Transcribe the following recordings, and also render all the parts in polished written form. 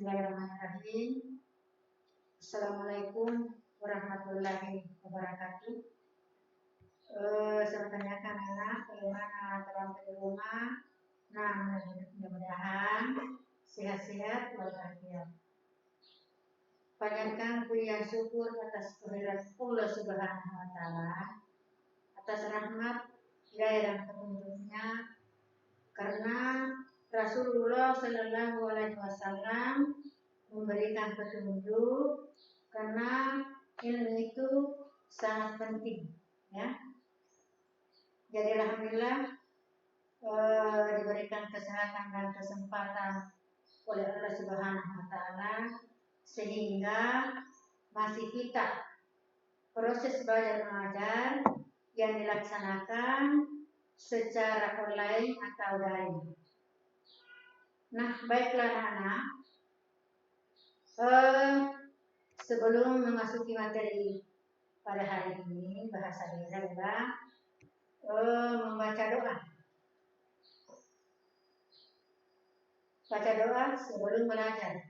Bismillahirrahmanirrahim. Assalamualaikum warahmatullahi wabarakatuh. Saya tanyakan anak bagaimana terang di rumah. Nah, mudah-mudahan sehat-sehat walafiat. Panjatkan puji dan syukur atas kehadirat Allah Subhanahu wa taala, atas rahmat, hidayah dan petunjuknya, karena Rasulullah Shallallahu Alaihi Wasallam memberikan petunjuk, karena ilmu itu sangat penting, ya. Jadi alhamdulillah diberikan kesehatan dan kesempatan oleh Allah Subhanahu Wa Taala sehingga masih kita proses belajar mengajar yang dilaksanakan secara online atau daring. Nah, baiklah anak-anak, sebelum memasuki materi pada hari ini, bahasa daerah adalah membaca doa. Baca doa sebelum belajar.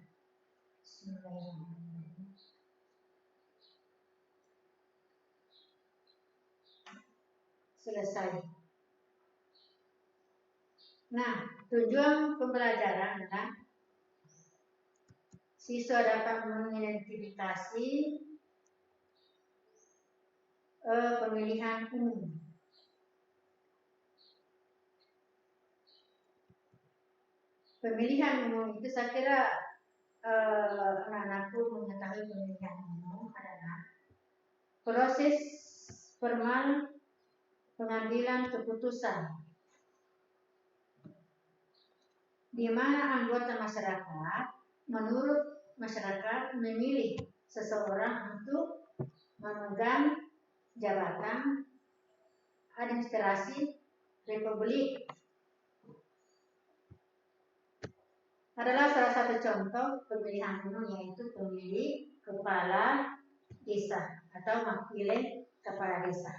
Selesai. Nah, tujuan pembelajaran adalah siswa dapat mengidentifikasi pemilihan umum. Pemilihan umum itu saya kira anak-anakku mengetahui pemilihan umum adalah proses formal pengambilan keputusan di mana anggota masyarakat menurut masyarakat memilih seseorang untuk memegang jabatan administrasi republik. Adalah salah satu contoh pemilihan umum, yaitu pemilih kepala desa atau wakil kepala desa.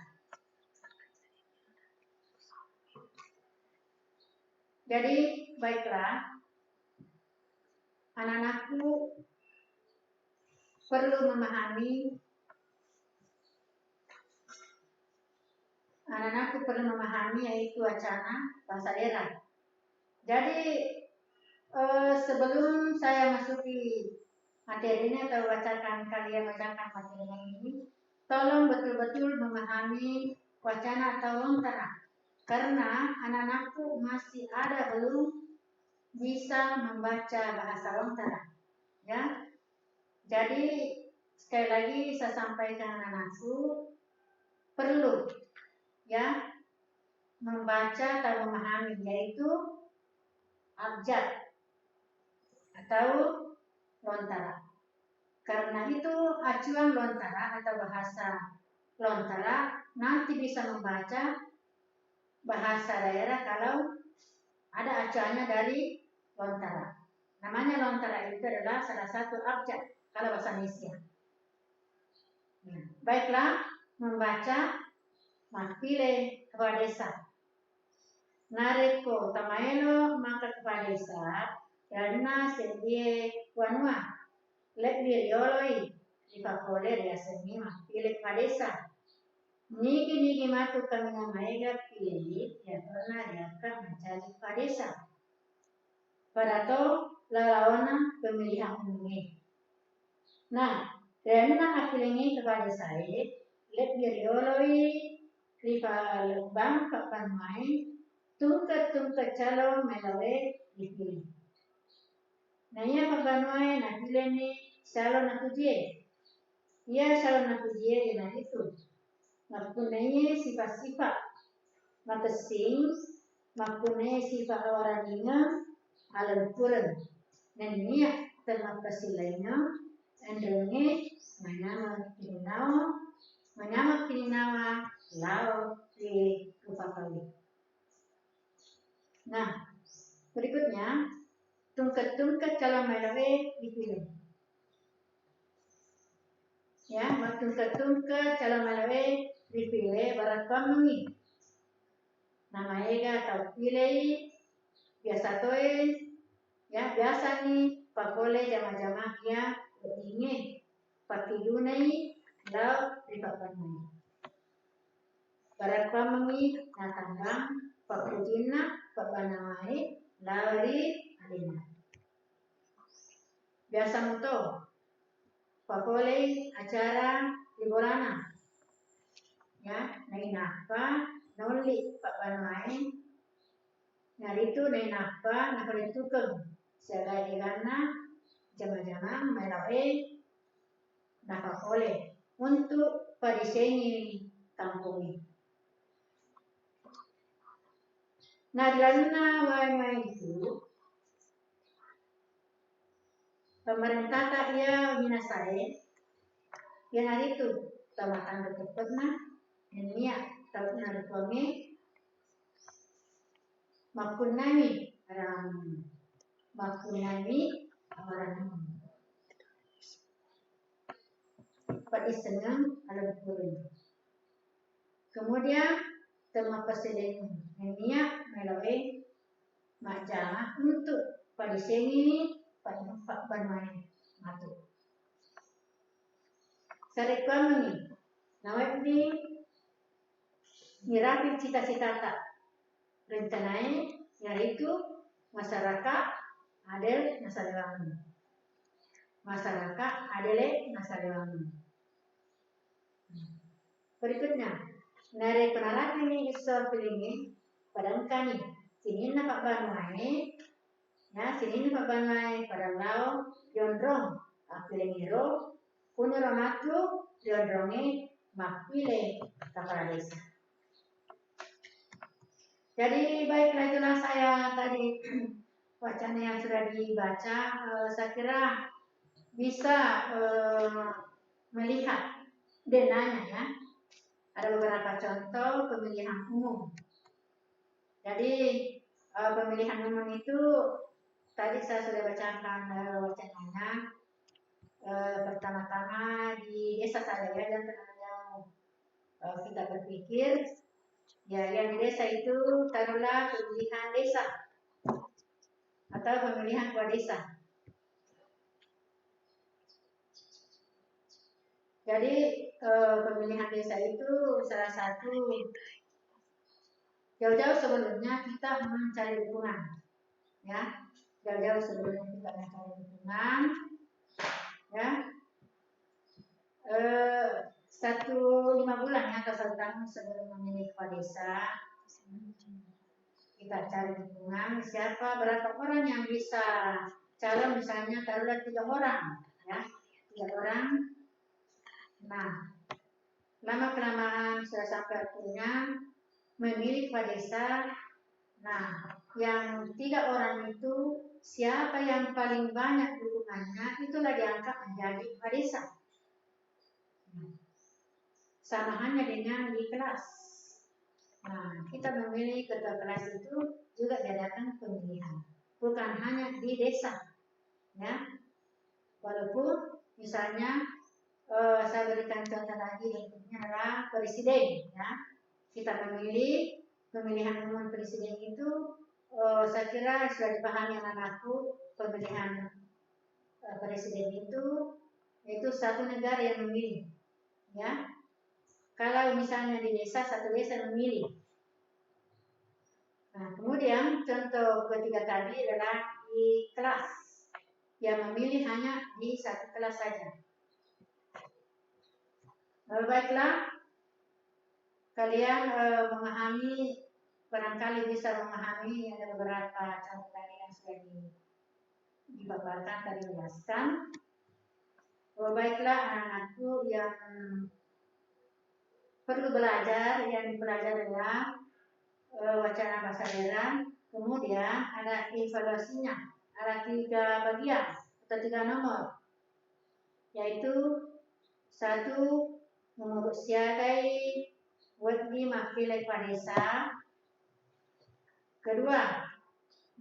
Jadi baiklah, anak-anakku perlu memahami yaitu wacana bahasa daerah. Jadi sebelum saya masuki materi ini atau kalian bacakan materi ini, tolong betul-betul memahami wacana atau lontara, karena anak-anakku masih ada belum bisa membaca bahasa lontara, ya. Jadi sekali lagi saya sampaikan, anak-anakku perlu, ya, membaca atau memahami yaitu abjad atau lontara. Karena itu acuan lontara atau bahasa lontara nanti bisa membaca bahasa daerah kalau ada acuannya dari lontara. Namanya lontara itu adalah salah satu abjad kalau bahasa Indonesia. Baiklah, membaca makpile kepala desa. Nareko tamaelo maka kepala desa karena sedie wanua lebih rioloi dipakole ya seni makpile kepala desa. Niki matu kami namaega pilih ya pernah diangkat mencari kepala desa. Pada lawana pemilihan umum. Nah, karena akhirnya kepada saya lebih rioloi rival bang kapan main tungkat calon melawe dipilih. Nanya kapan nak pilih ni calon aku je. Ia calon aku je dia nak itu. Makunanya sifat-sifat makasing makunanya sifat orang ingat alam kurang. Dan niat termakasih lainnya andrenge menyama kininawa lao di kupakawi. Nah, berikutnya tungkat calon melawe dipilih. Ya, tungkat calon melawe dipilih barat kami. Nama ega atau pilih biasa toe, ya biasa nih pakole jama-jama kia betinge pakidunai lau ribabanai. Para pamami natambang pakujina pabanawai lauri alina. Biasa muto pakole acara liborana ya nai napa noli pabanawai naritu nai napa nakaritukeng sebagai karena jama-jama melawe nakapole untuk padisengi kampung ini. Nah, dalamnya wai itu pemerintah tak ya minasai yang hari itu tamatan bertepatna dunia tahun hari kami makunami orang pada senang alam turun. Kemudian tema presiden dunia melalui majalah untuk pada sini pada bermain matu. Sarikam ini, nama ini mirapi cita-cita tak rencananya yaitu masyarakat adil nasariwangi. Masyarakat adil nasariwangi. Berikutnya, nari penalaran ini iso pilingi padang kani. Sini nak bangai, ya sini nak bangai pada lau yondrong pilingiro punya ramatu yondrongi makpile kepala desa. Jadi baiklah itulah saya tadi wacana yang sudah dibaca. Saya kira bisa melihat denanya ya. Ada beberapa contoh pemilihan umum. Jadi pemilihan umum itu tadi saya sudah bacakan wacananya. Pertama-tama di desa saya ya, dan kita berpikir ya yang di desa itu taruhlah pemilihan desa atau pemilihan kepala desa. Jadi pemilihan desa itu salah satu jauh-jauh sebelumnya kita mencari dukungan, ya jauh-jauh sebelumnya kita mencari dukungan, ya 5 bulan ya atau 1 tahun sebelum memilih kepala desa kita cari dukungan siapa berapa orang yang bisa calon, misalnya taruhlah 3 orang, ya 3 orang. Nah, lama-kelamaan sudah sampai waktunya memilih kepala desa. Nah, yang 3 orang itu siapa yang paling banyak dukungannya itulah diangkat menjadi kepala desa. Sama hanya dengan di kelas. Nah, kita memilih ketua kelas itu juga diadakan pemilihan, bukan hanya di desa, ya. Walaupun misalnya saya berikan contoh lagi berikutnya adalah presiden, ya. Kita memilih pemilihan umum presiden itu, saya kira sudah dipahami anak-anakku, pemilihan presiden itu satu negara yang memilih, ya. Kalau misalnya di desa, satu desa memilih. Nah, kemudian contoh ketiga tadi adalah di kelas, yang memilih hanya di satu kelas saja. Baiklah, kalian memahami, barangkali bisa memahami ada beberapa contoh tadi yang sudah dipaparkan tadi dijelaskan. Baiklah anak-anakku yang perlu belajar, yang dipelajari adalah wacana bahasa daerah. Kemudian ada evaluasinya, ada 3 bagian atau 3 nomor, yaitu 1 mengurus siagai wedi makilai padesa. 2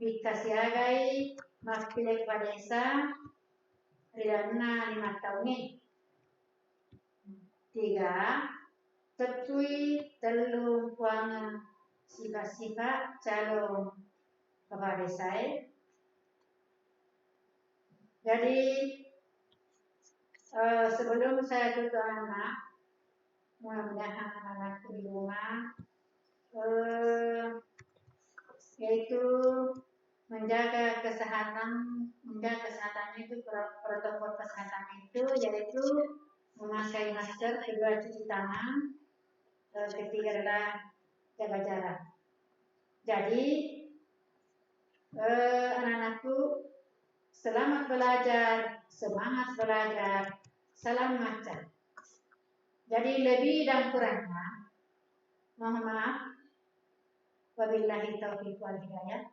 dikasiagai makilai padesa ridana 5 tahun ini. 3 tetui telung puang sifat-sifat calon kepala desa. Jadi sebelum saya tutup anak, mudah-mudahan anak-anakku di rumah yaitu menjaga kesehatannya itu protokol kesehatan itu yaitu memakai masker, kedua cuci tangan, ketiga adalah jaga jarak. Jadi anak-anakku selamat belajar, semangat belajar, salam macam. Jadi lebih dan kurangnya, mohon maaf. Wabillahi taufiq wal hidayah.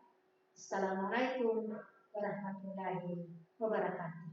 Assalamualaikum warahmatullahi wabarakatuh.